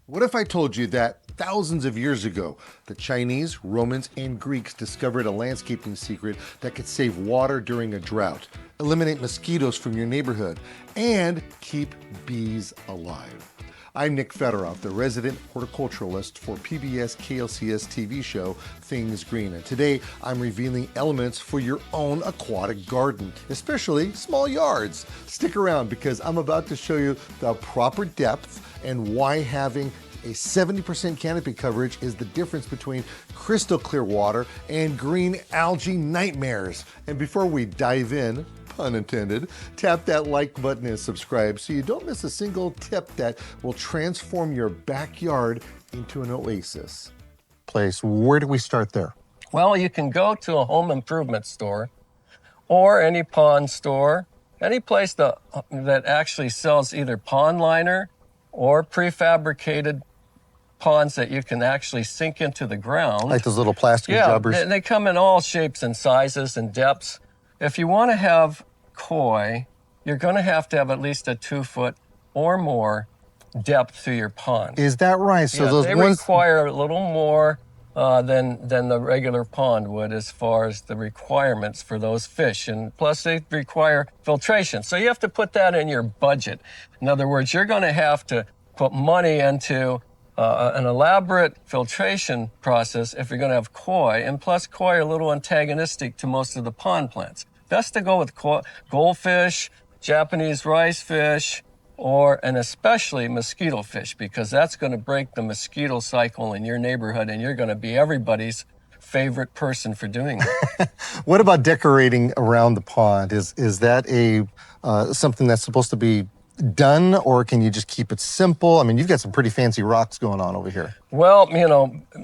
What if I told you that thousands of years ago, the Chinese, Romans, and Greeks discovered a landscaping secret that could save water during a drought, eliminate mosquitoes from your neighborhood, and keep bees alive? I'm Nick Federoff, the resident horticulturalist for PBS KLCS TV show Things Green, and today I'm revealing elements for your own aquatic garden, especially small yards. Stick around because I'm about to show you the proper depth and why having a 70% canopy coverage is the difference between crystal clear water and green algae nightmares. And before we dive in, pun intended, tap that like button and subscribe so you don't miss a single tip that will transform your backyard into an oasis. Where do we start there? Well, you can go to a home improvement store or any pond store, any place that actually sells either pond liner or prefabricated ponds that you can actually sink into the ground. Like those little plastic jubbers? Yeah, they come in all shapes and sizes and depths. If you want to have koi, you're going to have at least a 2 foot or more depth to your pond. Is that right? So those they ones require a little more than the regular pond would as far as the requirements for those fish. And plus they require filtration. So you have to put that in your budget. In other words, you're going to have to put money into an elaborate filtration process if you're going to have koi. And plus koi are a little antagonistic to most of the pond plants. Best to go with goldfish, Japanese rice fish, and especially mosquito fish, because that's going to break the mosquito cycle in your neighborhood, and you're going to be everybody's favorite person for doing it. What about decorating around the pond? Is that something that's supposed to be done, or can you just keep it simple? I mean, you've got some pretty fancy rocks going on over here. Well,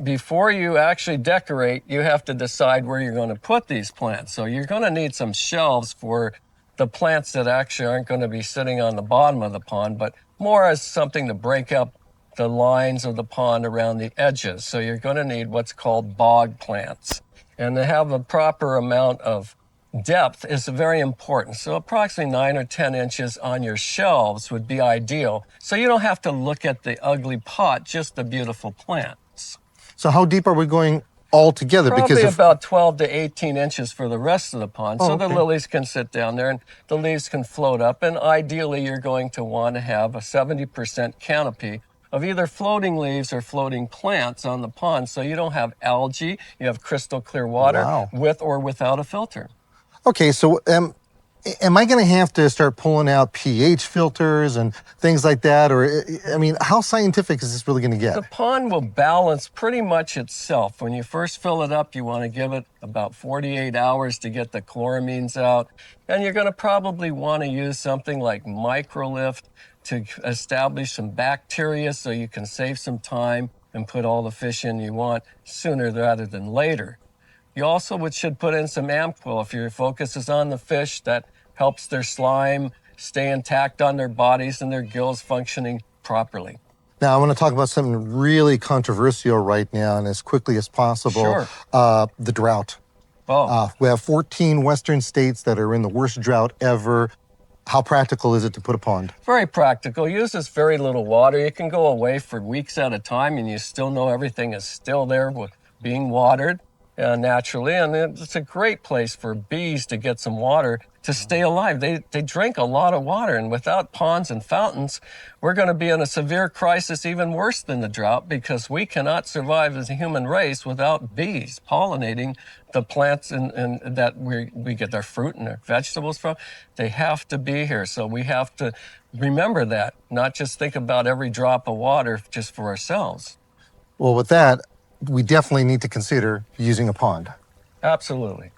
before you actually decorate, you have to decide where you're going to put these plants. So you're going to need some shelves for the plants that actually aren't going to be sitting on the bottom of the pond, but more as something to break up the lines of the pond around the edges. So you're going to need what's called bog plants. And to have a proper amount of depth is very important. So approximately 9 or 10 inches on your shelves would be ideal. So you don't have to look at the ugly pot, just the beautiful plants. So how deep are we going all together? Probably about 12 to 18 inches for the rest of the pond. So the lilies can sit down there and the leaves can float up. And ideally, you're going to want to have a 70% canopy of either floating leaves or floating plants on the pond. So you don't have algae, you have crystal clear water with or without a filter. Okay, so am I going to have to start pulling out pH filters and things like that? Or, I mean, how scientific is this really going to get? The pond will balance pretty much itself. When you first fill it up, you want to give it about 48 hours to get the chloramines out. And you're going to probably want to use something like microlift to establish some bacteria so you can save some time and put all the fish in you want sooner rather than later. You also should put in some Amquil if your focus is on the fish. That helps their slime stay intact on their bodies and their gills functioning properly. Now, I want to talk about something really controversial right now and as quickly as possible. Sure. The drought. Oh. We have 14 western states that are in the worst drought ever. How practical is it to put a pond? Very practical. Uses very little water. You can go away for weeks at a time and you still know everything is still there being watered. Naturally, and it's a great place for bees to get some water to stay alive. They drink a lot of water, and without ponds and fountains, we're going to be in a severe crisis even worse than the drought, because we cannot survive as a human race without bees pollinating the plants and that we get our fruit and our vegetables from. They have to be here, so we have to remember that, not just think about every drop of water just for ourselves. Well, with that, we definitely need to consider using a pond. Absolutely.